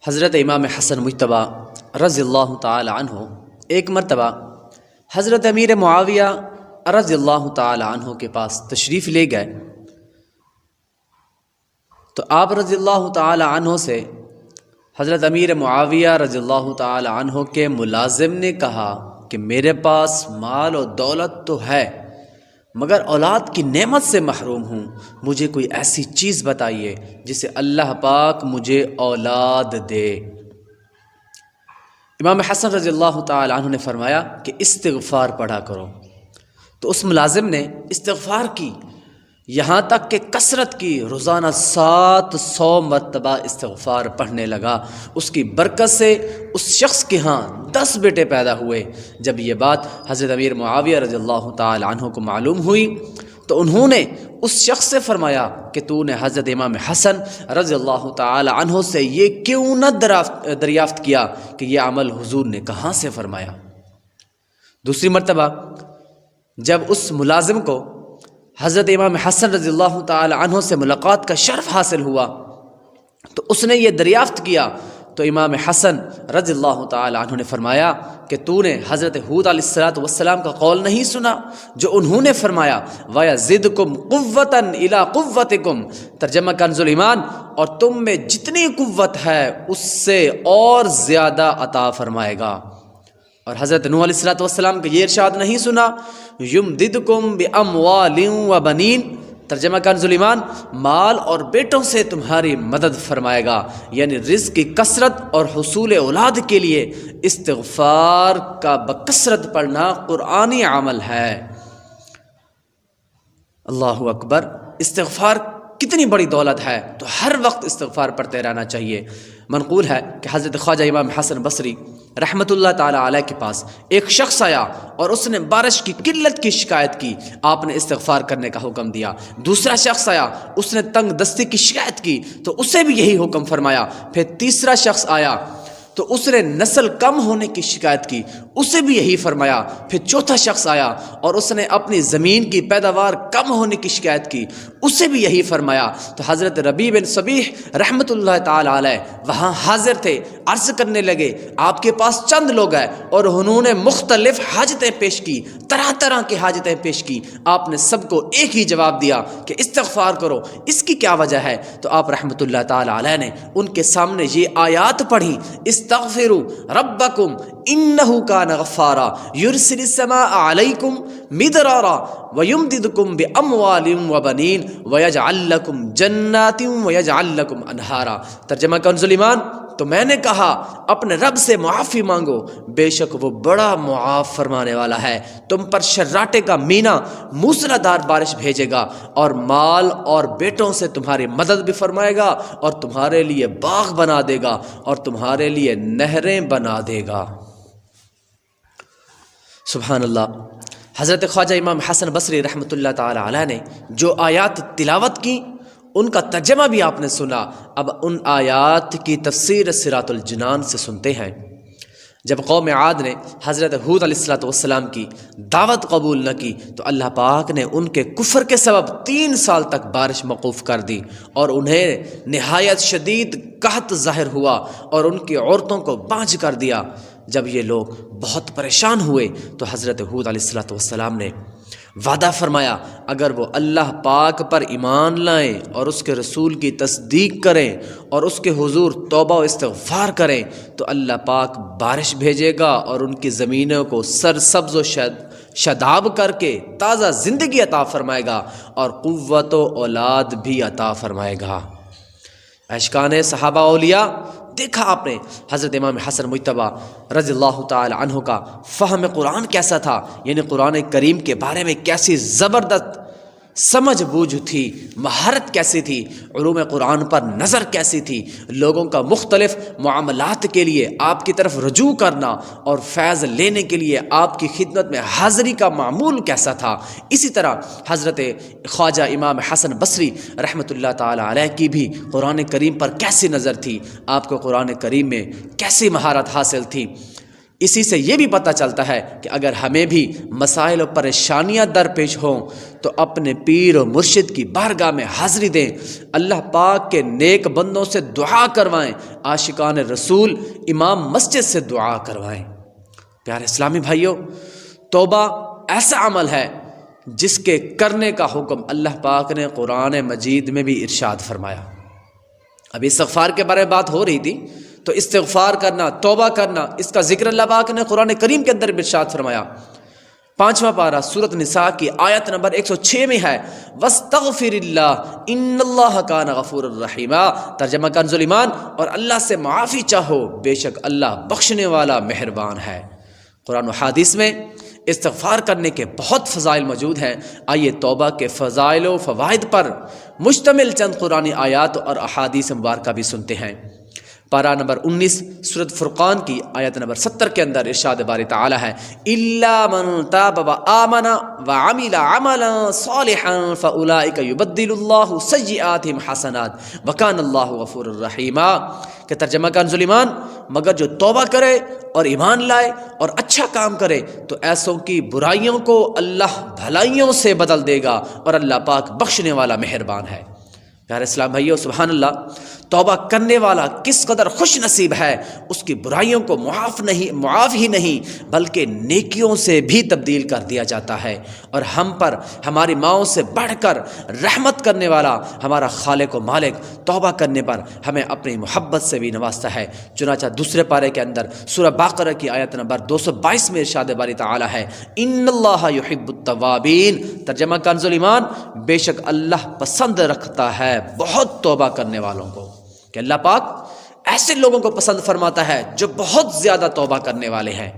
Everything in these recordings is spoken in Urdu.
حضرت امام حسن مجتبی رضی اللہ تعالی عنہ ایک مرتبہ حضرت امیر معاویہ رضی اللہ تعالی عنہ کے پاس تشریف لے گئے تو آپ رضی اللہ تعالی عنہ سے حضرت امیر معاویہ رضی اللہ تعالی عنہ کے ملازم نے کہا کہ میرے پاس مال و دولت تو ہے مگر اولاد کی نعمت سے محروم ہوں، مجھے کوئی ایسی چیز بتائیے جسے اللہ پاک مجھے اولاد دے۔ امام حسن رضی اللہ تعالی عنہ نے فرمایا کہ استغفار پڑھا کرو۔ تو اس ملازم نے استغفار کی، یہاں تک کہ کثرت کی، روزانہ 700 مرتبہ استغفار پڑھنے لگا۔ اس کی برکت سے اس شخص کے ہاں 10 بیٹے پیدا ہوئے۔ جب یہ بات حضرت امیر معاویہ رضی اللہ تعالی عنہ کو معلوم ہوئی تو انہوں نے اس شخص سے فرمایا کہ تو نے حضرت امام حسن رضی اللہ تعالی عنہ سے یہ کیوں نہ دریافت کیا کہ یہ عمل حضور نے کہاں سے فرمایا۔ دوسری مرتبہ جب اس ملازم کو حضرت امام حسن رضی اللہ تعالی عنہ سے ملاقات کا شرف حاصل ہوا تو اس نے یہ دریافت کیا تو امام حسن رضی اللہ تعالی عنہ نے فرمایا کہ تو نے حضرت ہود علیہ السلام کا قول نہیں سنا جو انہوں نے فرمایا وَيَزِدْكُمْ قُوَّةً إِلَىٰ قُوَّتِكُمْ، ترجمہ کنز الایمان، اور تم میں جتنی قوت ہے اس سے اور زیادہ عطا فرمائے گا۔ اور حضرت نوح علیہ السلام کا یہ ارشاد نہیں سنا یمددکم باموال وبنین، ترجمہ کنز الایمان، مال اور بیٹوں سے تمہاری مدد فرمائے گا، یعنی رزق کی کثرت اور حصول اولاد کے لیے استغفار کا بکثرت پڑھنا قرآنی عمل ہے۔ اللہ اکبر، استغفار کتنی بڑی دولت ہے، تو ہر وقت استغفار پڑھتے رہنا چاہیے۔ منقول ہے کہ حضرت خواجہ امام حسن بصری رحمۃ اللہ تعالی علیہ کے پاس ایک شخص آیا اور اس نے بارش کی قلت کی شکایت کی، آپ نے استغفار کرنے کا حکم دیا۔ دوسرا شخص آیا، اس نے تنگ دستی کی شکایت کی تو اسے بھی یہی حکم فرمایا۔ پھر تیسرا شخص آیا تو اس نے نسل کم ہونے کی شکایت کی، اسے بھی یہی فرمایا۔ پھر چوتھا شخص آیا اور اس نے اپنی زمین کی پیداوار کم ہونے کی شکایت کی، اسے بھی یہی فرمایا۔ تو حضرت ربیع بن صبیح رحمۃ اللہ تعالی علیہ وہاں حاضر تھے، عرض کرنے لگے آپ کے پاس چند لوگ ہیں اور انہوں نے مختلف حاجتیں پیش کی، طرح طرح کی حاجتیں پیش کی، آپ نے سب کو ایک ہی جواب دیا کہ استغفار کرو۔ اس کی کیا وجہ ہے؟ تو آپ رحمۃ اللہ تعالی علیہ نے ان کے سامنے یہ آیات پڑھی، استغفروا ربکم انہ کان غفارا یرسل السماء علیکم مدرارا ویمددکم باموال وبنین ویجعل لکم جنات ویجعل لکم انہارا، ترجمہ کنز الایمان، تو میں نے کہا اپنے رب سے معافی مانگو، بے شک وہ بڑا معاف فرمانے والا ہے، تم پر شراٹے کا مینا موسلا دھار بارش بھیجے گا اور مال اور بیٹوں سے تمہاری مدد بھی فرمائے گا اور تمہارے لیے باغ بنا دے گا اور تمہارے لیے نہریں بنا دے گا۔ سبحان اللہ۔ حضرت خواجہ امام حسن بصری رحمۃ اللہ تعالی علیہ نے جو آیات تلاوت کی ان کا ترجمہ بھی آپ نے سنا۔ اب ان آیات کی تفسیر صراط الجنان سے سنتے ہیں۔ جب قوم عاد نے حضرت ہود علیہ السلام کی دعوت قبول نہ کی تو اللہ پاک نے ان کے کفر کے سبب 3 سال تک بارش موقوف کر دی اور انہیں نہایت شدید قحط ظاہر ہوا اور ان کی عورتوں کو بانجھ کر دیا۔ جب یہ لوگ بہت پریشان ہوئے تو حضرت ہود علیہ السلام نے وعدہ فرمایا اگر وہ اللہ پاک پر ایمان لائیں اور اس کے رسول کی تصدیق کریں اور اس کے حضور توبہ و استغفار کریں تو اللہ پاک بارش بھیجے گا اور ان کی زمینوں کو سرسبز و شاداب کر کے تازہ زندگی عطا فرمائے گا اور قوت و اولاد بھی عطا فرمائے گا۔ عشقان صحابہ اولیاء، دیکھا آپ نے حضرت امام حسن مجتبی رضی اللہ تعالی عنہ کا فہم قرآن کیسا تھا، یعنی قرآن کریم کے بارے میں کیسی زبردست سمجھ بوجھ تھی، مہارت کیسی تھی، علوم قرآن پر نظر کیسی تھی، لوگوں کا مختلف معاملات کے لیے آپ کی طرف رجوع کرنا اور فیض لینے کے لیے آپ کی خدمت میں حاضری کا معمول کیسا تھا۔ اسی طرح حضرت خواجہ امام حسن بصری رحمۃ اللہ تعالی علیہ کی بھی قرآن کریم پر کیسی نظر تھی، آپ کو قرآن کریم میں کیسی مہارت حاصل تھی۔ اسی سے یہ بھی پتہ چلتا ہے کہ اگر ہمیں بھی مسائل و پریشانیاں درپیش ہوں تو اپنے پیر و مرشد کی بارگاہ میں حاضری دیں، اللہ پاک کے نیک بندوں سے دعا کروائیں، عاشقان رسول امام مسجد سے دعا کروائیں۔ پیارے اسلامی بھائیوں، توبہ ایسا عمل ہے جس کے کرنے کا حکم اللہ پاک نے قرآن مجید میں بھی ارشاد فرمایا۔ ابھی استغفار کے بارے میں بات ہو رہی تھی، تو استغفار کرنا، توبہ کرنا، اس کا ذکر اللہ پاک نے قرآن کریم کے اندر ارشاد فرمایا۔ 5واں پارہ سورۃ نساء کی آیت نمبر 106 میں ہے وَاسْتَغْفِرِ اللَّهَ إِنَّ اللَّهَ كَانَ غَفُورًا رَحِيمًا، ترجمہ کنز ایمان، اور اللہ سے معافی چاہو، بے شک اللہ بخشنے والا مہربان ہے۔ قرآن و حدیث میں استغفار کرنے کے بہت فضائل موجود ہیں۔ آئیے توبہ کے فضائل و فوائد پر مشتمل چند قرآنی آیات اور احادیث مبارکہ بھی سنتے ہیں۔ پارہ نمبر 19 سورۃ فرقان کی آیت نمبر 70 کے اندر ارشاد باری تعالی ہے اِلَّا مَن تَابَ وَآمَنَ وَعَمِلَ عَمَلًا صَالِحًا فَأُولَٰئِكَ يُبَدِّلُ اللَّهُ سَيِّئَاتِهِمْ حَسَنَاتٍ وَكَانَ اللَّهُ غَفُورًا رَحِيمًا، کہ ترجمہ کنز ایمان، مگر جو توبہ کرے اور ایمان لائے اور اچھا کام کرے تو ایسوں کی برائیوں کو اللہ بھلائیوں سے بدل دے گا، اور اللہ پاک بخشنے والا مہربان ہے۔ پیارے اسلام بھائیو، سبحان اللہ، توبہ کرنے والا کس قدر خوش نصیب ہے، اس کی برائیوں کو معاف ہی نہیں بلکہ نیکیوں سے بھی تبدیل کر دیا جاتا ہے، اور ہم پر ہماری ماؤں سے بڑھ کر رحمت کرنے والا ہمارا خالق و مالک توبہ کرنے پر ہمیں اپنی محبت سے بھی نوازتا ہے۔ چنانچہ دوسرے پارے کے اندر سورہ بقرہ کی آیت نمبر 222 میں ارشاد باری تعالی ہے ان اللہ یحب التوابین، ترجمہ کنز ایمان، بے شک اللہ پسند رکھتا ہے بہت توبہ کرنے والوں کو، کہ اللہ پاک ایسے لوگوں کو پسند فرماتا ہے جو بہت زیادہ توبہ کرنے والے ہیں۔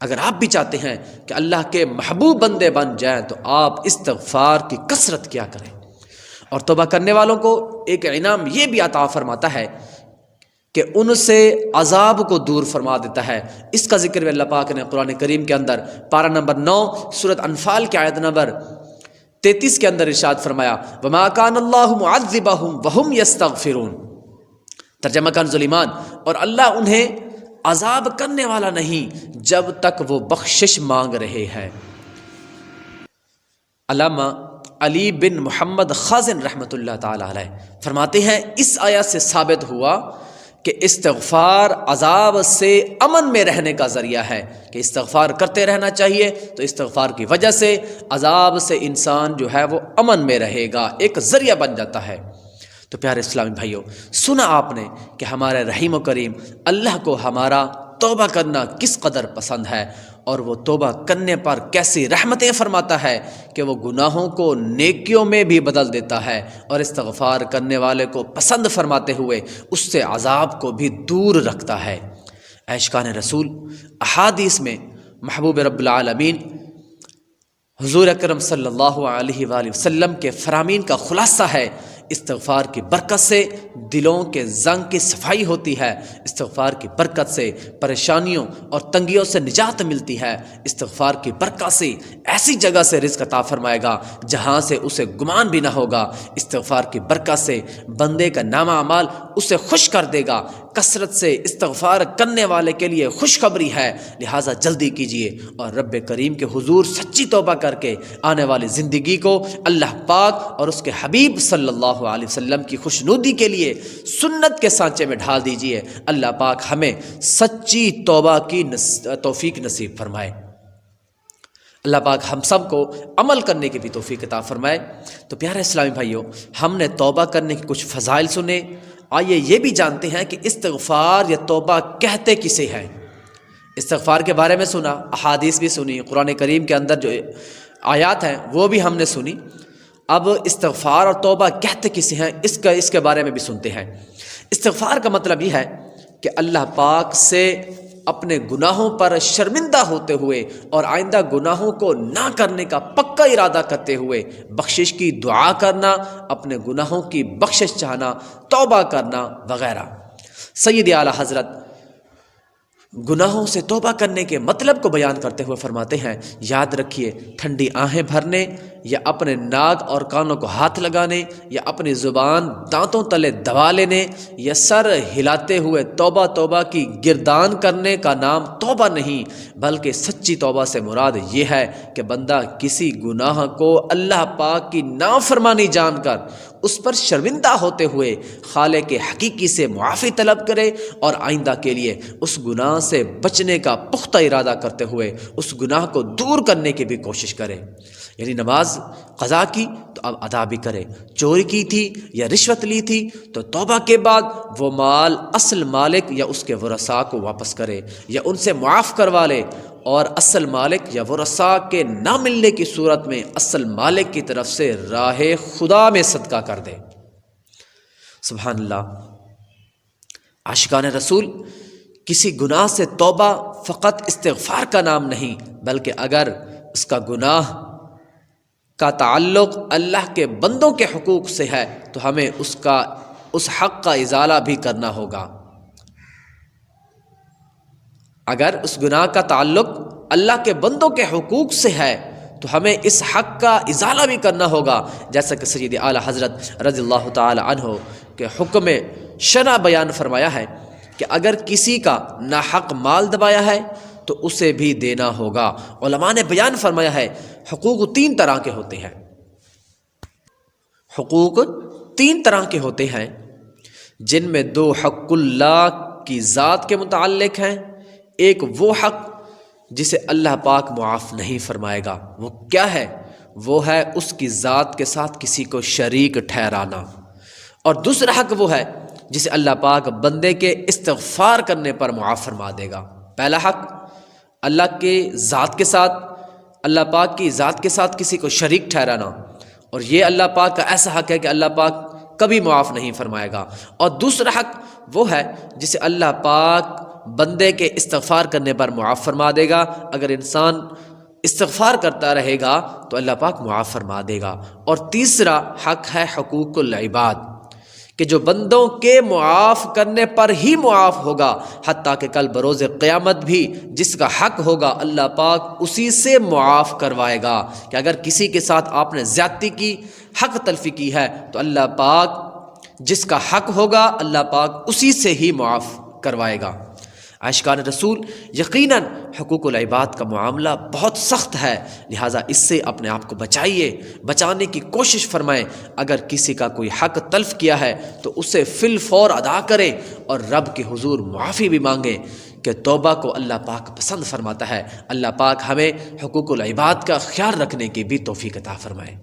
اگر آپ بھی چاہتے ہیں کہ اللہ کے محبوب بندے بن جائیں تو آپ استغفار کی کثرت کیا کریں، اور توبہ کرنے والوں کو ایک انعام یہ بھی عطا فرماتا ہے کہ ان سے عذاب کو دور فرما دیتا ہے۔ اس کا ذکر بھی اللہ پاک نے قرآن کریم کے اندر پارہ نمبر 9 سورۃ انفال کی آیت نمبر 33 کے اندر ارشاد فرمایا وَمَا كَانَ اللَّهُ مُعَذِّبَهُمْ وَهُمْ يَسْتَغْفِرُونَ، ترجمہ کنز ایمان، اور اللہ انہیں عذاب کرنے والا نہیں جب تک وہ بخشش مانگ رہے ہیں۔ علامہ علی بن محمد خازن رحمۃ اللہ تعالی علیہ فرماتے ہیں اس آیت سے ثابت ہوا کہ استغفار عذاب سے امن میں رہنے کا ذریعہ ہے، کہ استغفار کرتے رہنا چاہیے، تو استغفار کی وجہ سے عذاب سے انسان جو ہے وہ امن میں رہے گا، ایک ذریعہ بن جاتا ہے۔ تو پیارے اسلامی بھائیوں، سنا آپ نے کہ ہمارے رحیم و کریم اللہ کو ہمارا توبہ کرنا کس قدر پسند ہے، اور وہ توبہ کرنے پر کیسی رحمتیں فرماتا ہے کہ وہ گناہوں کو نیکیوں میں بھی بدل دیتا ہے، اور استغفار کرنے والے کو پسند فرماتے ہوئے اس سے عذاب کو بھی دور رکھتا ہے۔ عاشقان رسول، احادیث میں محبوب رب العالمین حضور اکرم صلی اللہ علیہ وآلہ وسلم کے فرامین کا خلاصہ ہے استغفار کی برکت سے دلوں کے زنگ کی صفائی ہوتی ہے، استغفار کی برکت سے پریشانیوں اور تنگیوں سے نجات ملتی ہے، استغفار کی برکت سے ایسی جگہ سے رزق عطا فرمائے گا جہاں سے اسے گمان بھی نہ ہوگا، استغفار کی برکت سے بندے کا نامہ اعمال اسے خوش کر دے گا۔ کثرت سے استغفار کرنے والے کے لیے خوشخبری ہے، لہٰذا جلدی کیجیے اور رب کریم کے حضور سچی توبہ کر کے آنے والی زندگی کو اللہ پاک اور اس کے حبیب صلی اللہ علیہ وسلم کی خوشنودی کے لیے سنت کے سانچے میں ڈھال دیجیے۔ اللہ پاک ہمیں سچی توبہ کی توفیق نصیب فرمائے۔ اللہ پاک ہم سب کو عمل کرنے کی بھی توفیق عطا فرمائے۔ تو پیارے اسلامی بھائیوں، ہم نے توبہ کرنے کے کچھ فضائل سنے، آئیے یہ بھی جانتے ہیں کہ استغفار یا توبہ کہتے کسے ہیں۔ استغفار کے بارے میں سنا، احادیث بھی سنی، قرآن کریم کے اندر جو آیات ہیں وہ بھی ہم نے سنی۔ اب استغفار اور توبہ کہتے کسے ہیں اس کے بارے میں بھی سنتے ہیں۔ استغفار کا مطلب یہ ہے کہ اللہ پاک سے اپنے گناہوں پر شرمندہ ہوتے ہوئے اور آئندہ گناہوں کو نہ کرنے کا پکا ارادہ کرتے ہوئے بخشش کی دعا کرنا، اپنے گناہوں کی بخشش چاہنا، توبہ کرنا وغیرہ۔ سید اعلیٰ حضرت گناہوں سے توبہ کرنے کے مطلب کو بیان کرتے ہوئے فرماتے ہیں، یاد رکھیے ٹھنڈی آہیں بھرنے یا اپنے ناک اور کانوں کو ہاتھ لگانے یا اپنی زبان دانتوں تلے دبا لینے یا سر ہلاتے ہوئے توبہ توبہ کی گردان کرنے کا نام توبہ نہیں، بلکہ سچی توبہ سے مراد یہ ہے کہ بندہ کسی گناہ کو اللہ پاک کی نافرمانی جان کر اس پر شرمندہ ہوتے ہوئے خالق حقیقی سے معافی طلب کرے اور آئندہ کے لیے اس گناہ سے بچنے کا پختہ ارادہ کرتے ہوئے اس گناہ کو دور کرنے کی بھی کوشش کرے۔ یعنی نماز قضا کی تو اب ادا بھی کرے، چوری کی تھی یا رشوت لی تھی تو توبہ کے بعد وہ مال اصل مالک یا اس کے ورثاء کو واپس کرے یا ان سے معاف کروا لے، اور اصل مالک یا ورثاء کے نہ ملنے کی صورت میں اصل مالک کی طرف سے راہ خدا میں صدقہ کر دے۔ سبحان اللہ۔ عاشقان رسول، کسی گناہ سے توبہ فقط استغفار کا نام نہیں، بلکہ اگر اس کا گناہ کا تعلق اللہ کے بندوں کے حقوق سے ہے تو ہمیں اس حق کا ازالہ بھی کرنا ہوگا۔ اگر اس گناہ کا تعلق اللہ کے بندوں کے حقوق سے ہے تو ہمیں اس حق کا ازالہ بھی کرنا ہوگا، جیسا کہ سید اعلیٰ حضرت رضی اللہ تعالی عنہ کے حکم شرع بیان فرمایا ہے کہ اگر کسی کا ناحق مال دبایا ہے تو اسے بھی دینا ہوگا۔ علماء نے بیان فرمایا ہے حقوق 3 طرح کے ہوتے ہیں، حقوق 3 طرح کے ہوتے ہیں، جن میں 2 حق اللہ کی ذات کے متعلق ہیں، ایک وہ حق جسے اللہ پاک معاف نہیں فرمائے گا، وہ کیا ہے؟ وہ ہے اس کی ذات کے ساتھ کسی کو شریک ٹھہرانا، اور دوسرا حق وہ ہے جسے اللہ پاک بندے کے استغفار کرنے پر معاف فرما دے گا۔ پہلا حق اللہ کے ذات کے ساتھ، اللہ پاک کی ذات کے ساتھ کسی کو شریک ٹھہرانا، اور یہ اللہ پاک کا ایسا حق ہے کہ اللہ پاک کبھی معاف نہیں فرمائے گا۔ اور دوسرا حق وہ ہے جسے اللہ پاک بندے کے استغفار کرنے پر معاف فرما دے گا، اگر انسان استغفار کرتا رہے گا تو اللہ پاک معاف فرما دے گا۔ اور تیسرا حق ہے حقوق العباد، کہ جو بندوں کے معاف کرنے پر ہی معاف ہوگا، حتیٰ کہ کل بروز قیامت بھی جس کا حق ہوگا اللہ پاک اسی سے معاف کروائے گا۔ کہ اگر کسی کے ساتھ آپ نے زیادتی کی، حق تلفی کی ہے، تو اللہ پاک جس کا حق ہوگا اللہ پاک اسی سے ہی معاف کروائے گا۔ عاشقان رسول، یقیناً حقوق العباد کا معاملہ بہت سخت ہے، لہٰذا اس سے اپنے آپ کو بچائیے، بچانے کی کوشش فرمائیں۔ اگر کسی کا کوئی حق تلف کیا ہے تو اسے فی الفور ادا کرے اور رب کے حضور معافی بھی مانگے، کہ توبہ کو اللہ پاک پسند فرماتا ہے۔ اللہ پاک ہمیں حقوق العباد کا خیال رکھنے کی بھی توفیق عطا فرمائے۔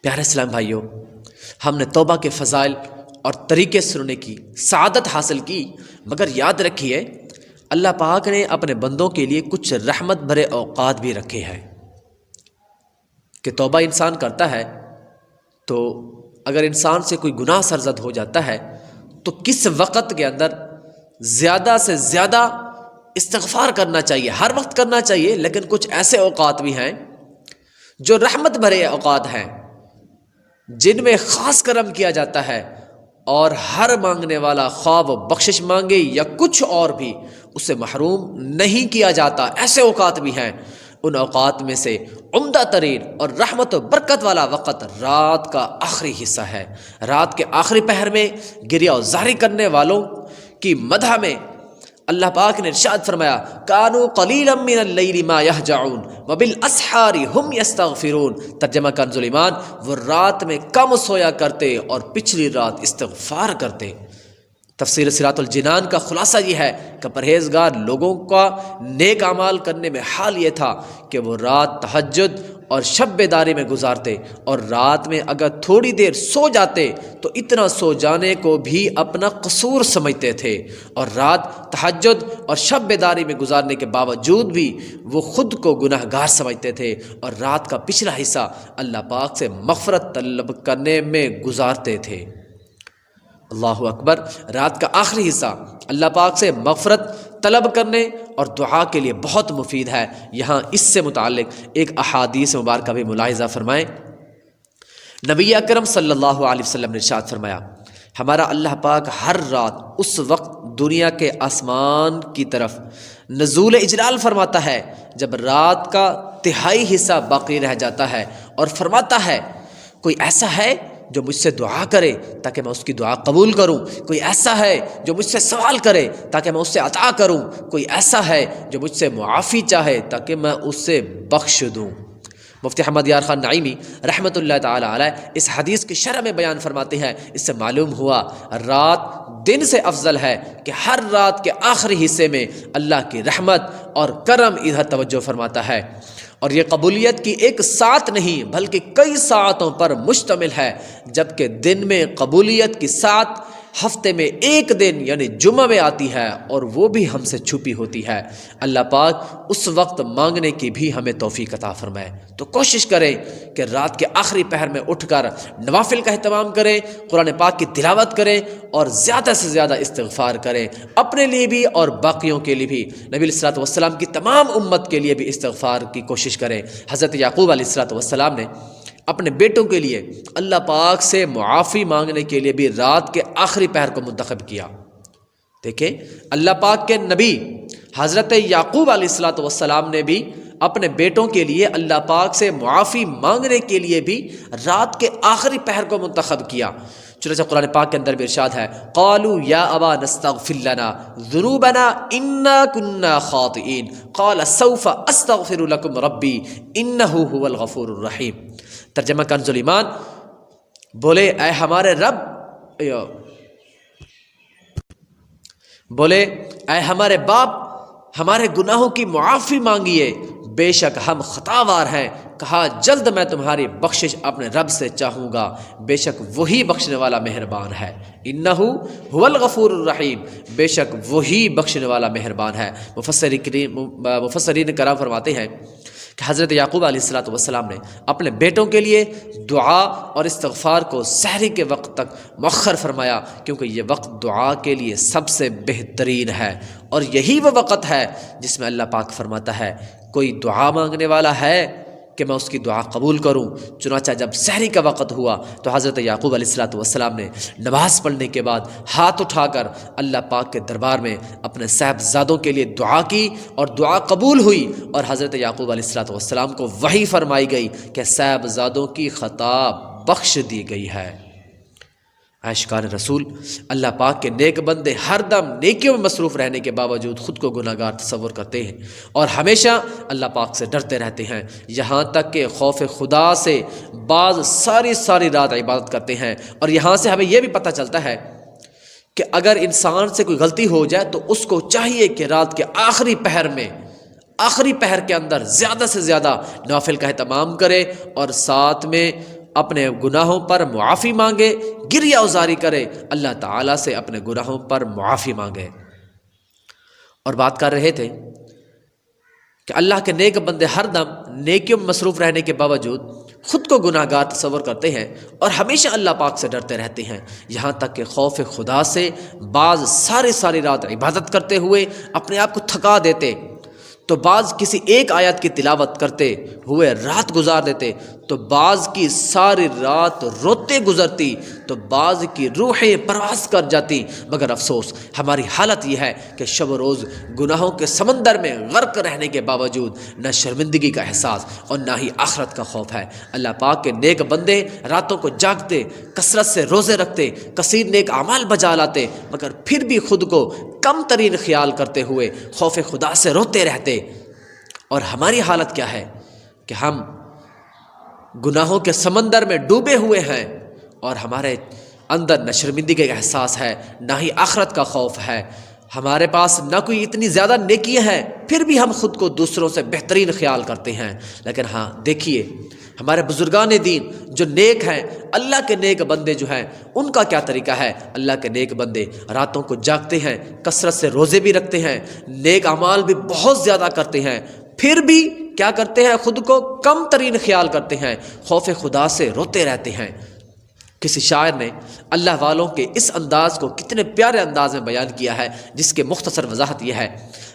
پیارے اسلام بھائیوں، ہم نے توبہ کے فضائل اور طریقے سننے کی سعادت حاصل کی، مگر یاد رکھیے اللہ پاک نے اپنے بندوں کے لیے کچھ رحمت بھرے اوقات بھی رکھے ہیں کہ توبہ انسان کرتا ہے تو اگر انسان سے کوئی گناہ سرزد ہو جاتا ہے تو کس وقت کے اندر زیادہ سے زیادہ استغفار کرنا چاہیے۔ ہر وقت کرنا چاہیے، لیکن کچھ ایسے اوقات بھی ہیں جو رحمت بھرے اوقات ہیں، جن میں خاص کرم کیا جاتا ہے، اور ہر مانگنے والا خواہ وہ بخشش مانگے یا کچھ اور بھی، اسے محروم نہیں کیا جاتا۔ ایسے اوقات بھی ہیں، ان اوقات میں سے عمدہ ترین اور رحمت و برکت والا وقت رات کا آخری حصہ ہے۔ رات کے آخری پہر میں گریہ و زاری کرنے والوں کی مدح میں اللہ پاک نے ارشاد فرمایا، کانوا قلیلا من اللیل ما یہجعون وبالاسحار ہم یستغفرون۔ ترجمہ کنز ایمان، وہ رات میں کم سویا کرتے اور پچھلی رات استغفار کرتے۔ تفسیر صراط الجنان کا خلاصہ یہ ہے کہ پرہیزگار لوگوں کا نیک اعمال کرنے میں حال یہ تھا کہ وہ رات تہجد اور شب بیداری میں گزارتے، اور رات میں اگر تھوڑی دیر سو جاتے تو اتنا سو جانے کو بھی اپنا قصور سمجھتے تھے، اور رات تہجد اور شب بیداری میں گزارنے کے باوجود بھی وہ خود کو گناہ گار سمجھتے تھے، اور رات کا پچھلا حصہ اللہ پاک سے مغفرت طلب کرنے میں گزارتے تھے۔ اللہ اکبر۔ رات کا آخری حصہ اللہ پاک سے مغفرت طلب کرنے اور دعا کے لیے بہت مفید ہے۔ یہاں اس سے متعلق ایک احادیث مبارکہ بھی ملاحظہ فرمائیں۔ نبی اکرم صلی اللہ علیہ وسلم نے ارشاد فرمایا، ہمارا اللہ پاک ہر رات اس وقت دنیا کے آسمان کی طرف نزول اجلال فرماتا ہے جب رات کا تہائی حصہ باقی رہ جاتا ہے، اور فرماتا ہے کوئی ایسا ہے جو مجھ سے دعا کرے تاکہ میں اس کی دعا قبول کروں، کوئی ایسا ہے جو مجھ سے سوال کرے تاکہ میں اس سے عطا کروں، کوئی ایسا ہے جو مجھ سے معافی چاہے تاکہ میں اس سے بخش دوں۔ مفتی احمد یار خان نعیمی رحمۃ اللہ تعالی علیہ اس حدیث کی شرح میں بیان فرماتے ہیں، اس سے معلوم ہوا رات دن سے افضل ہے کہ ہر رات کے آخری حصے میں اللہ کی رحمت اور کرم ادھر توجہ فرماتا ہے، اور یہ قبولیت کی ایک ساعت نہیں بلکہ کئی ساعتوں پر مشتمل ہے، جبکہ دن میں قبولیت کی ساعت ہفتے میں ایک دن یعنی جمعہ میں آتی ہے، اور وہ بھی ہم سے چھپی ہوتی ہے۔ اللہ پاک اس وقت مانگنے کی بھی ہمیں توفیق عطا فرمائے۔ تو کوشش کریں کہ رات کے آخری پہر میں اٹھ کر نوافل کا اہتمام کریں، قرآن پاک کی تلاوت کریں، اور زیادہ سے زیادہ استغفار کریں، اپنے لیے بھی اور باقیوں کے لیے بھی۔ نبی علیہ الصلوۃ والسلام کی تمام امت کے لیے بھی استغفار کی کوشش کریں۔ حضرت یعقوب علیہ الصلوۃ والسلام نے اپنے بیٹوں کے لیے اللہ پاک سے معافی مانگنے کے لیے بھی رات کے آخری پہر کو منتخب کیا۔ دیکھیں اللہ پاک کے نبی حضرت یعقوب علیہ الصلوۃ والسلام نے بھی اپنے بیٹوں کے لیے اللہ پاک سے معافی مانگنے کے لیے بھی رات کے آخری پہر کو منتخب کیا۔ چنانچہ قرآن پاک کے اندر بھی ارشاد ہے قالوا یا ابا نستغفر لنا ذنوبنا انا كنا خاطئین قال سوف استغفر لكم ربی انہ هو الغفور الرحیم۔ ترجمہ کنز الایمان، بولے اے ہمارے رب، بولے اے ہمارے باپ، ہمارے گناہوں کی معافی مانگیے، بے شک ہم خطاوار ہیں۔ کہا جلد میں تمہاری بخشش اپنے رب سے چاہوں گا، بے شک وہی بخشنے والا مہربان ہے۔ انہ هو الغفور الرحیم، بے شک وہی بخشنے والا مہربان ہے۔ مفسرین کرام فرماتے ہیں کہ حضرت یعقوب علیہ الصلوۃ والسلام نے اپنے بیٹوں کے لیے دعا اور استغفار کو سحری کے وقت تک مؤخر فرمایا، کیونکہ یہ وقت دعا کے لیے سب سے بہترین ہے، اور یہی وہ وقت ہے جس میں اللہ پاک فرماتا ہے کوئی دعا مانگنے والا ہے کہ میں اس کی دعا قبول کروں۔ چنانچہ جب سحری کا وقت ہوا تو حضرت یعقوب علیہ الصلوۃ والسلام نے نماز پڑھنے کے بعد ہاتھ اٹھا کر اللہ پاک کے دربار میں اپنے صاحبزادوں کے لیے دعا کی، اور دعا قبول ہوئی، اور حضرت یعقوب علیہ الصلوۃ والسلام کو وحی فرمائی گئی کہ صاحبزادوں کی خطا بخش دی گئی ہے۔ عاشقان رسول، اللہ پاک کے نیک بندے ہر دم نیکیوں میں مصروف رہنے کے باوجود خود کو گناہ گار تصور کرتے ہیں، اور ہمیشہ اللہ پاک سے ڈرتے رہتے ہیں، یہاں تک کہ خوف خدا سے بعض ساری رات عبادت کرتے ہیں۔ اور یہاں سے ہمیں یہ بھی پتہ چلتا ہے کہ اگر انسان سے کوئی غلطی ہو جائے تو اس کو چاہیے کہ رات کے آخری پہر میں، آخری پہر کے اندر زیادہ سے زیادہ نوافل کا اہتمام کرے، اور ساتھ میں اپنے گناہوں پر معافی مانگے، گریہ ازاری کرے، اللہ تعالیٰ سے اپنے گناہوں پر معافی مانگے۔ اور بات کر رہے تھے کہ اللہ کے نیک بندے ہر دم نیکیوں میں مصروف رہنے کے باوجود خود کو گناہ گار تصور کرتے ہیں، اور ہمیشہ اللہ پاک سے ڈرتے رہتے ہیں، یہاں تک کہ خوف خدا سے بعض ساری رات عبادت کرتے ہوئے اپنے آپ کو تھکا دیتے، تو بعض کسی ایک آیت کی تلاوت کرتے ہوئے رات گزار دیتے، تو بعض کی ساری رات روتے گزرتی، تو بعض کی روحیں پرواز کر جاتی۔ مگر افسوس ہماری حالت یہ ہے کہ شب و روز گناہوں کے سمندر میں غرق رہنے کے باوجود نہ شرمندگی کا احساس اور نہ ہی آخرت کا خوف ہے۔ اللہ پاک کے نیک بندے راتوں کو جاگتے، کثرت سے روزے رکھتے، کثیر نیک اعمال بجا لاتے، مگر پھر بھی خود کو کم ترین خیال کرتے ہوئے خوف خدا سے روتے رہتے۔ اور ہماری حالت کیا ہے کہ ہم گناہوں کے سمندر میں ڈوبے ہوئے ہیں، اور ہمارے اندر نہ شرمندگی کا احساس ہے، نہ ہی آخرت کا خوف ہے، ہمارے پاس نہ کوئی اتنی زیادہ نیکیاں ہیں، پھر بھی ہم خود کو دوسروں سے بہترین خیال کرتے ہیں۔ لیکن ہاں دیکھیے ہمارے بزرگان دین جو نیک ہیں، اللہ کے نیک بندے جو ہیں، ان کا کیا طریقہ ہے۔ اللہ کے نیک بندے راتوں کو جاگتے ہیں، کثرت سے روزے بھی رکھتے ہیں، نیک اعمال بھی بہت زیادہ کرتے ہیں، پھر بھی کیا کرتے ہیں، خود کو کم ترین خیال کرتے ہیں، خوف خدا سے روتے رہتے ہیں۔ کسی شاعر نے اللہ والوں کے اس انداز کو کتنے پیارے انداز میں بیان کیا ہے، جس کے مختصر وضاحت یہ ہے،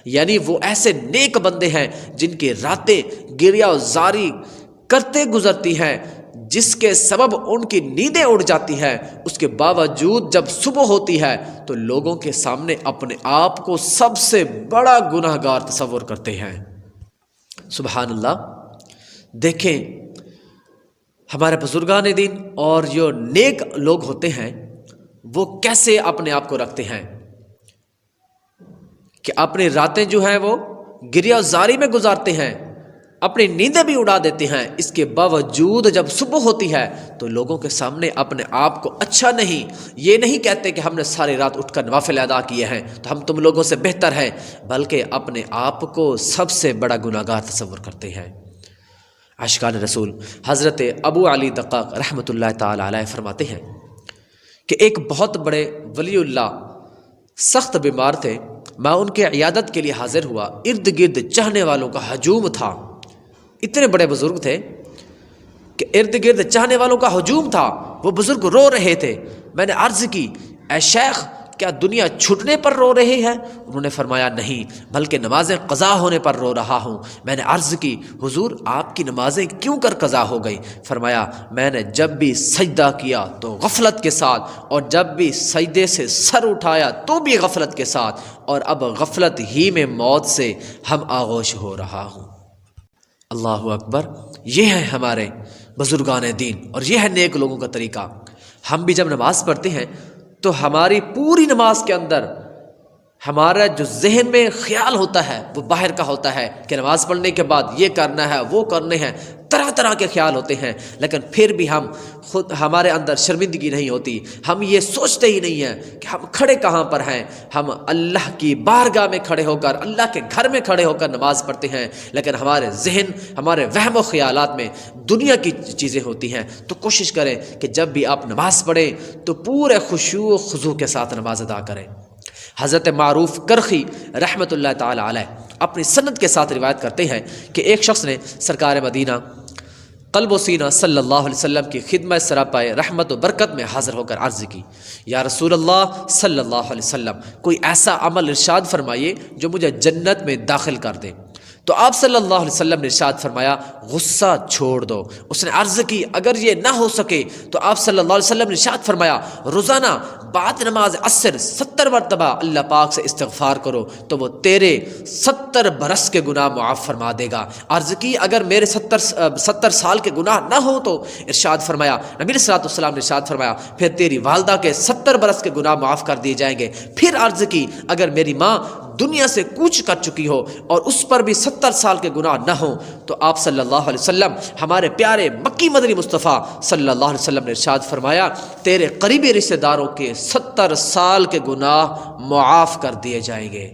یعنی وہ ایسے نیک بندے ہیں جن کی راتیں گریہ و زاری کرتے گزرتی ہیں، جس کے سبب ان کی نیندیں اڑ جاتی ہیں، اس کے باوجود جب صبح ہوتی ہے تو لوگوں کے سامنے اپنے آپ کو سب سے بڑا گناہ گار تصور کرتے ہیں۔ سبحان اللہ، دیکھیں ہمارے بزرگان دین اور جو نیک لوگ ہوتے ہیں وہ کیسے اپنے آپ کو رکھتے ہیں کہ اپنی راتیں جو ہیں وہ گریہ زاری میں گزارتے ہیں، اپنی نیندیں بھی اڑا دیتے ہیں، اس کے باوجود جب صبح ہوتی ہے تو لوگوں کے سامنے اپنے آپ کو اچھا نہیں، یہ نہیں کہتے کہ ہم نے ساری رات اٹھ کر نوافل ادا کیے ہیں تو ہم تم لوگوں سے بہتر ہیں، بلکہ اپنے آپ کو سب سے بڑا گناہگار تصور کرتے ہیں۔ عاشقان رسول حضرت ابو علی دقاق رحمۃ اللہ تعالی علیہ فرماتے ہیں کہ ایک بہت بڑے ولی اللہ سخت بیمار تھے، میں ان کے عیادت کے لیے حاضر ہوا، ارد گرد چاہنے والوں کا ہجوم تھا، اتنے بڑے بزرگ تھے کہ ارد گرد چاہنے والوں کا ہجوم تھا، وہ بزرگ رو رہے تھے۔ میں نے عرض کی اے شیخ کیا دنیا چھوٹنے پر رو رہے ہیں؟ انہوں نے فرمایا نہیں بلکہ نمازیں قضا ہونے پر رو رہا ہوں۔ میں نے عرض کی حضور آپ کی نمازیں کیوں کر قضا ہو گئی؟ فرمایا میں نے جب بھی سجدہ کیا تو غفلت کے ساتھ، اور جب بھی سجدے سے سر اٹھایا تو بھی غفلت کے ساتھ، اور اب غفلت ہی میں موت سے ہم آغوش ہو رہا ہوں۔ اللہ اکبر، یہ ہے ہمارے بزرگان دین اور یہ ہے نیک لوگوں کا طریقہ۔ ہم بھی جب نماز پڑھتے ہیں تو ہماری پوری نماز کے اندر ہمارا جو ذہن میں خیال ہوتا ہے وہ باہر کا ہوتا ہے کہ نماز پڑھنے کے بعد یہ کرنا ہے وہ کرنے ہیں، طرح طرح کے خیال ہوتے ہیں، لیکن پھر بھی ہمارے اندر شرمندگی نہیں ہوتی، ہم یہ سوچتے ہی نہیں ہیں کہ ہم کھڑے کہاں پر ہیں۔ ہم اللہ کی بارگاہ میں کھڑے ہو کر، اللہ کے گھر میں کھڑے ہو کر نماز پڑھتے ہیں، لیکن ہمارے ذہن، ہمارے وہم و خیالات میں دنیا کی چیزیں ہوتی ہیں۔ تو کوشش کریں کہ جب بھی آپ نماز پڑھیں تو پورے خشوع و خضوع کے ساتھ نماز ادا کریں۔ حضرت معروف کرخی رحمۃ اللہ تعالی علیہ اپنی سند کے ساتھ روایت کرتے ہیں کہ ایک شخص نے سرکار مدینہ قلب و سینہ صلی اللہ علیہ وسلم کی خدمت سراپائے رحمت و برکت میں حاضر ہو کر عرض کی، یا رسول اللہ صلی اللہ علیہ وسلم کوئی ایسا عمل ارشاد فرمائیے جو مجھے جنت میں داخل کر دے۔ تو آپ صلی اللہ علیہ وسلم نے ارشاد فرمایا غصہ چھوڑ دو۔ اس نے عرض کی اگر یہ نہ ہو سکے تو آپ صلی اللہ علیہ وسلم نے ارشاد فرمایا روزانہ بعد نماز عصر 70 مرتبہ اللہ پاک سے استغفار کرو تو وہ تیرے 70 برس کے گناہ معاف فرما دے گا۔ عرض کی اگر میرے 70 سال کے گناہ نہ ہو تو ارشاد فرمایا نبی صلی اللہ علیہ وسلم نے ارشاد فرمایا پھر تیری والدہ کے 70 برس کے گناہ معاف کر دیے جائیں گے۔ پھر عرض کی اگر میری ماں دنیا سے کوچ کر چکی ہو اور اس پر بھی 70 سال کے گناہ نہ ہوں تو آپ صلی اللہ علیہ وسلم ہمارے پیارے مکی مدنی مصطفیٰ صلی اللہ علیہ وسلم نے ارشاد فرمایا تیرے قریبی رشتہ داروں کے 70 سال کے گناہ معاف کر دیے جائیں گے۔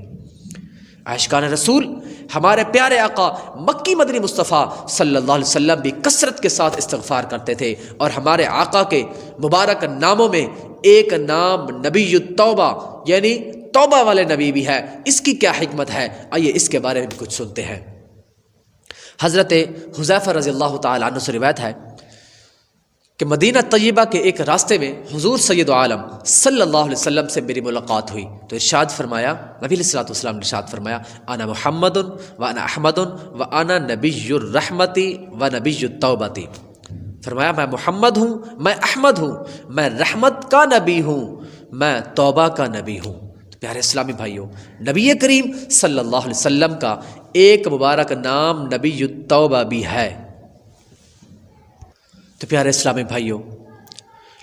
عاشقان رسول ہمارے پیارے آقا مکی مدنی مصطفیٰ صلی اللہ علیہ وسلم بھی کثرت کے ساتھ استغفار کرتے تھے، اور ہمارے آقا کے مبارک ناموں میں ایک نام نبی التوبہ یعنی توبہ والے نبی بھی ہے۔ اس کی کیا حکمت ہے، آئیے اس کے بارے میں بھی کچھ سنتے ہیں۔ حضرت حذیفہ رضی اللہ تعالی عنہ سے روایت ہے کہ مدینہ طیبہ کے ایک راستے میں حضور سید عالم صلی اللہ علیہ وسلم سے میری ملاقات ہوئی تو ارشاد فرمایا، نبی علیہ الصلوۃ والسلام نے ارشاد فرمایا انا محمد و انا احمد و انا نبی الرحمت و نبی التوبہ۔ فرمایا میں محمد ہوں، میں احمد ہوں، میں رحمت کا نبی ہوں، میں توبہ کا نبی ہوں۔ پیارے اسلامی بھائیوں، نبی کریم صلی اللہ علیہ وسلم کا ایک مبارک نام نبی التوبہ بھی ہے۔ تو پیارے اسلامی بھائیوں،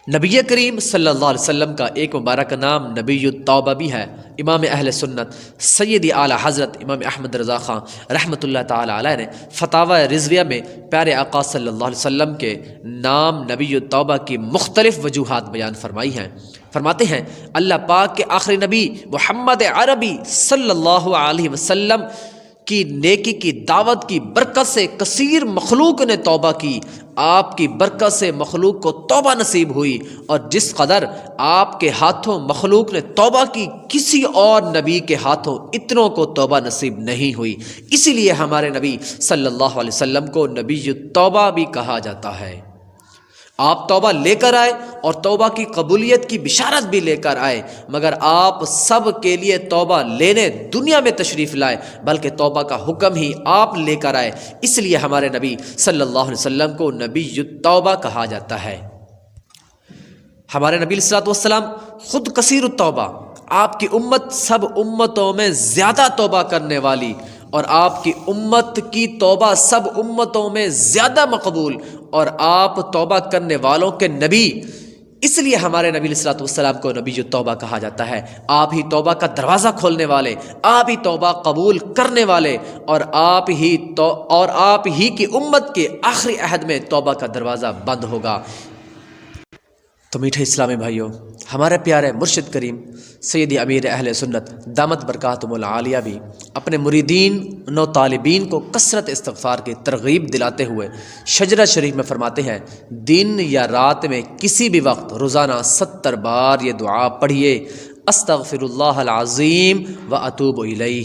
نبی کریم صلی اللہ علیہ وسلم کا ایک مبارک نام نبی التوبہ بھی ہے۔ امام اہل سنت سیدی اعلیٰ حضرت امام احمد رضا خان رحمۃ اللہ تعالی علیہ نے فتاوی رضویہ میں پیارے آقا صلی اللہ علیہ وسلم کے نام نبی التوبہ کی مختلف وجوہات بیان فرمائی ہیں۔ فرماتے ہیں اللہ پاک کے آخری نبی محمد عربی صلی اللہ علیہ وسلم کی نیکی کی دعوت کی برکت سے کثیر مخلوق نے توبہ کی، آپ کی برکت سے مخلوق کو توبہ نصیب ہوئی، اور جس قدر آپ کے ہاتھوں مخلوق نے توبہ کی کسی اور نبی کے ہاتھوں اتنوں کو توبہ نصیب نہیں ہوئی۔ اسی لیے ہمارے نبی صلی اللہ علیہ وسلم کو نبی التوبہ بھی کہا جاتا ہے۔ آپ توبہ لے کر آئے اور توبہ کی قبولیت کی بشارت بھی لے کر آئے، مگر آپ سب کے لیے توبہ لینے دنیا میں تشریف لائے، بلکہ توبہ کا حکم ہی آپ لے کر آئے۔ اس لیے ہمارے نبی صلی اللہ علیہ وسلم کو نبی التوبہ کہا جاتا ہے۔ ہمارے نبی صلی اللہ علیہ وسلم خود کثیر التوبہ، آپ کی امت سب امتوں میں زیادہ توبہ کرنے والی اور آپ کی امت کی توبہ سب امتوں میں زیادہ مقبول، اور آپ توبہ کرنے والوں کے نبی، اس لیے ہمارے نبی علیہ الصلوۃ والسلام کو نبی توبہ کہا جاتا ہے۔ آپ ہی توبہ کا دروازہ کھولنے والے، آپ ہی توبہ قبول کرنے والے، اور آپ ہی کی امت کے آخری عہد میں توبہ کا دروازہ بند ہوگا۔ تو میٹھے اسلامی بھائیوں، ہمارے پیارے مرشد کریم سیدی امیر اہل سنت دامت برکاتہم العالیہ بھی اپنے مریدین و طالبین کو کثرت استغفار کی ترغیب دلاتے ہوئے شجرہ شریف میں فرماتے ہیں، دن یا رات میں کسی بھی وقت روزانہ 70 بار یہ دعا پڑھیے، استغفر اللہ العظیم و اتوب الیہ۔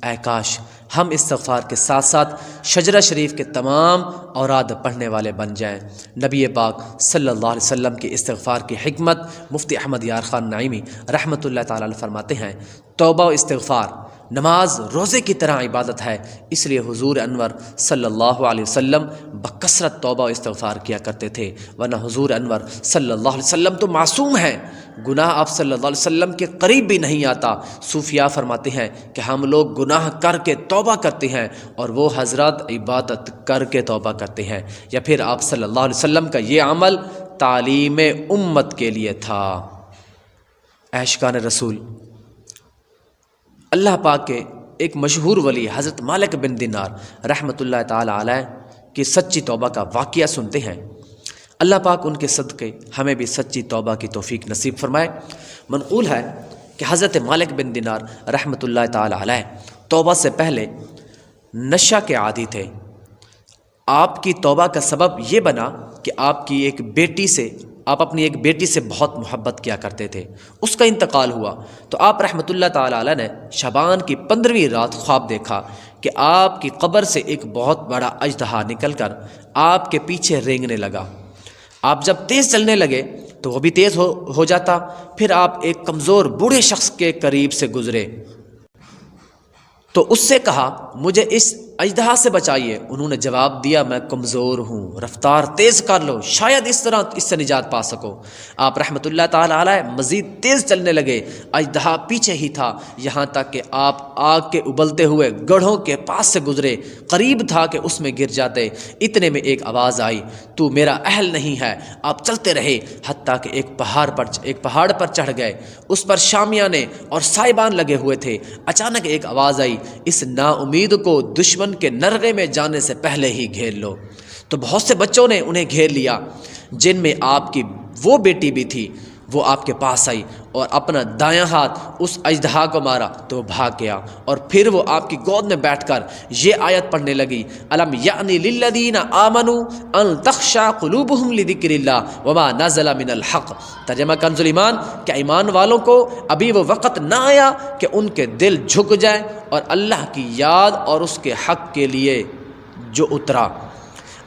اے کاش ہم استغفار کے ساتھ ساتھ شجرہ شریف کے تمام اوراد پڑھنے والے بن جائیں۔ نبی پاک صلی اللہ علیہ وسلم کی استغفار کی حکمت مفتی احمد یار خان نعیمی رحمۃ اللہ تعالی علیہ فرماتے ہیں، توبہ و استغفار نماز روزے کی طرح عبادت ہے، اس لیے حضور انور صلی اللہ علیہ وسلم بکثرت توبہ و استغفار کیا کرتے تھے، ورنہ حضور انور صلی اللہ علیہ وسلم تو معصوم ہیں، گناہ آپ صلی اللہ علیہ وسلم کے قریب بھی نہیں آتا۔ صوفیاء فرماتے ہیں کہ ہم لوگ گناہ کر کے توبہ کرتے ہیں اور وہ حضرات عبادت کر کے توبہ کرتے ہیں، یا پھر آپ صلی اللہ علیہ وسلم کا یہ عمل تعلیم امت کے لیے تھا۔ عاشقان رسول، اللہ پاک کے ایک مشہور ولی حضرت مالک بن دینار رحمۃ اللہ تعالی علیہ کی سچی توبہ کا واقعہ سنتے ہیں۔ اللہ پاک ان کے صدقے ہمیں بھی سچی توبہ کی توفیق نصیب فرمائے۔ منقول ہے کہ حضرت مالک بن دینار رحمۃ اللہ تعالی علیہ توبہ سے پہلے نشہ کے عادی تھے۔ آپ کی توبہ کا سبب یہ بنا کہ آپ اپنی ایک بیٹی سے بہت محبت کیا کرتے تھے، اس کا انتقال ہوا تو آپ رحمۃ اللہ تعالی علیہ نے شعبان کی 15ویں رات خواب دیکھا کہ آپ کی قبر سے ایک بہت بڑا اژدہا نکل کر آپ کے پیچھے رینگنے لگا۔ آپ جب تیز چلنے لگے تو وہ بھی تیز ہو جاتا، پھر آپ ایک کمزور بوڑھے شخص کے قریب سے گزرے تو اس سے کہا مجھے اس اژدہا سے بچائیے۔ انہوں نے جواب دیا میں کمزور ہوں، رفتار تیز کر لو، شاید اس طرح اس سے نجات پا سکو۔ آپ رحمۃ اللہ تعالی علیہ مزید تیز چلنے لگے، اژدہا پیچھے ہی تھا، یہاں تک کہ آپ آگ کے ابلتے ہوئے گڑھوں کے پاس سے گزرے، قریب تھا کہ اس میں گر جاتے۔ اتنے میں ایک آواز آئی، تو میرا اہل نہیں ہے۔ آپ چلتے رہے حتیٰ کہ ایک پہاڑ پر چڑھ گئے، اس پر شامیانے اور سائبان لگے ہوئے تھے۔ اچانک ایک آواز آئی، اس نا امید کو دشمن کے نرغے میں جانے سے پہلے ہی گھیر لو۔ تو بہت سے بچوں نے انہیں گھیر لیا، جن میں آپ کی وہ بیٹی بھی تھی۔ وہ آپ کے پاس آئی اور اپنا دایاں ہاتھ اس اژدہا کو مارا تو وہ بھاگ گیا، اور پھر وہ آپ کی گود میں بیٹھ کر یہ آیت پڑھنے لگی، الم یعنی للذین آمنوا ان تخشع قلوبہم لذکر اللہ وما نزل من الحق۔ ترجمہ کنز ایمان، کہ ایمان والوں کو ابھی وہ وقت نہ آیا کہ ان کے دل جھک جائیں اور اللہ کی یاد اور اس کے حق کے لیے جو اترا۔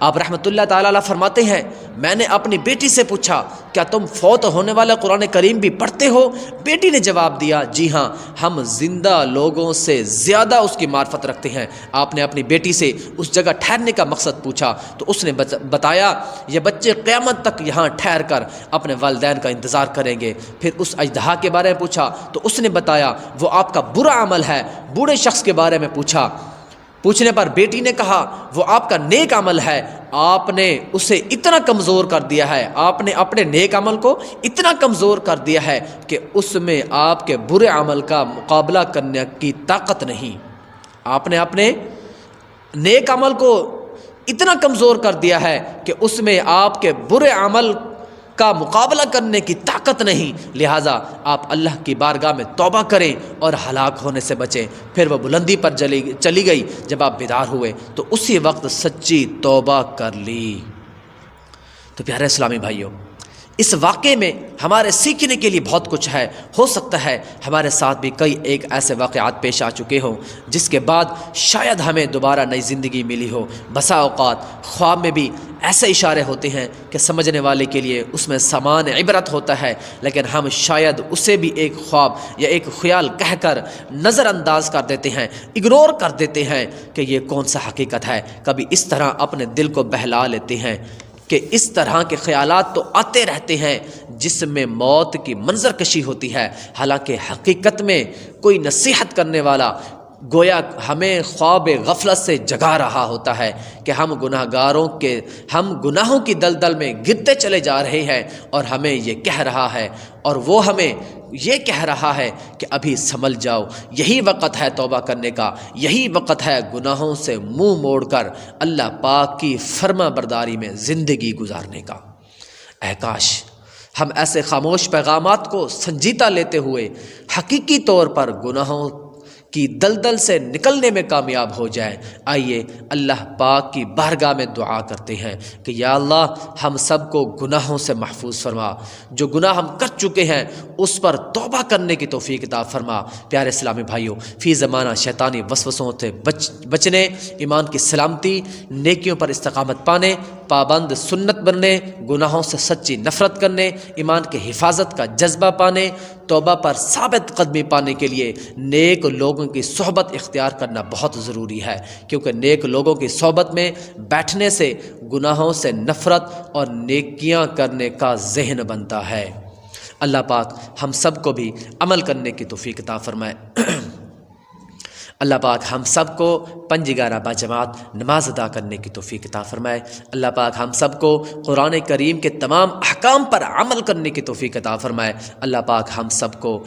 آپ رحمۃ اللہ تعالی علیہ فرماتے ہیں، میں نے اپنی بیٹی سے پوچھا کیا تم فوت ہونے والا قرآن کریم بھی پڑھتے ہو؟ بیٹی نے جواب دیا، جی ہاں، ہم زندہ لوگوں سے زیادہ اس کی معرفت رکھتے ہیں۔ آپ نے اپنی بیٹی سے اس جگہ ٹھہرنے کا مقصد پوچھا تو اس نے بتایا یہ بچے قیامت تک یہاں ٹھہر کر اپنے والدین کا انتظار کریں گے۔ پھر اس اژدہا کے بارے میں پوچھا تو اس نے بتایا وہ آپ کا برا عمل ہے۔ بوڑھے شخص کے بارے میں پوچھنے پر بیٹی نے کہا وہ آپ کا نیک عمل ہے، آپ نے اسے اتنا کمزور کر دیا ہے، آپ نے اپنے نیک عمل کو اتنا کمزور کر دیا ہے کہ اس میں آپ کے برے عمل کا مقابلہ کرنے کی طاقت نہیں۔ آپ نے اپنے نیک عمل کو اتنا کمزور کر دیا ہے کہ اس میں آپ کے برے عمل کا مقابلہ کرنے کی طاقت نہیں، لہٰذا آپ اللہ کی بارگاہ میں توبہ کریں اور ہلاک ہونے سے بچیں۔ پھر وہ بلندی پر چلی گئی۔ جب آپ بیدار ہوئے تو اسی وقت سچی توبہ کر لی۔ تو پیارے اسلامی بھائیوں، اس واقعے میں ہمارے سیکھنے کے لیے بہت کچھ ہے۔ ہو سکتا ہے ہمارے ساتھ بھی کئی ایک ایسے واقعات پیش آ چکے ہوں جس کے بعد شاید ہمیں دوبارہ نئی زندگی ملی ہو۔ بسا اوقات خواب میں بھی ایسے اشارے ہوتے ہیں کہ سمجھنے والے کے لیے اس میں سامان عبرت ہوتا ہے، لیکن ہم شاید اسے بھی ایک خواب یا ایک خیال کہہ کر نظر انداز کر دیتے ہیں، اگنور کر دیتے ہیں کہ یہ کون سا حقیقت ہے۔ کبھی اس طرح اپنے دل کو بہلا لیتے ہیں کہ اس طرح کے خیالات تو آتے رہتے ہیں جس میں موت کی منظر کشی ہوتی ہے، حالانکہ حقیقت میں کوئی نصیحت کرنے والا، گویا ہمیں خواب غفلت سے جگا رہا ہوتا ہے کہ ہم گناہوں کی دلدل میں گرتے چلے جا رہے ہیں، اور ہمیں یہ کہہ رہا ہے، اور وہ ہمیں یہ کہہ رہا ہے کہ ابھی سنبھل جاؤ، یہی وقت ہے توبہ کرنے کا، یہی وقت ہے گناہوں سے منہ موڑ کر اللہ پاک کی فرما برداری میں زندگی گزارنے کا۔ اے کاش ہم ایسے خاموش پیغامات کو سنجیدہ لیتے ہوئے حقیقی طور پر گناہوں کی دلدل سے نکلنے میں کامیاب ہو جائیں۔ آئیے اللہ پاک کی بارگاہ میں دعا کرتے ہیں کہ یا اللہ ہم سب کو گناہوں سے محفوظ فرما، جو گناہ ہم کر چکے ہیں اس پر توبہ کرنے کی توفیق عطا فرما۔ پیارے اسلامی بھائیوں، فی زمانہ شیطانی وسوسوں سے بچنے، ایمان کی سلامتی، نیکیوں پر استقامت پانے، پابند سنت بننے، گناہوں سے سچی نفرت کرنے، ایمان کی حفاظت کا جذبہ پانے، توبہ پر ثابت قدمی پانے کے لیے نیک لوگوں کی صحبت اختیار کرنا بہت ضروری ہے، کیونکہ نیک لوگوں کی صحبت میں بیٹھنے سے گناہوں سے نفرت اور نیکیاں کرنے کا ذہن بنتا ہے۔ اللہ پاک ہم سب کو بھی عمل کرنے کی توفیق عطا فرمائے۔ اللہ پاک ہم سب کو 5 باجماعت نماز ادا کرنے کی توفیق عطا فرمائے۔ اللہ پاک ہم سب کو قرآن کریم کے تمام احکام پر عمل کرنے کی توفیق عطا فرمائے۔ اللہ پاک ہم سب کو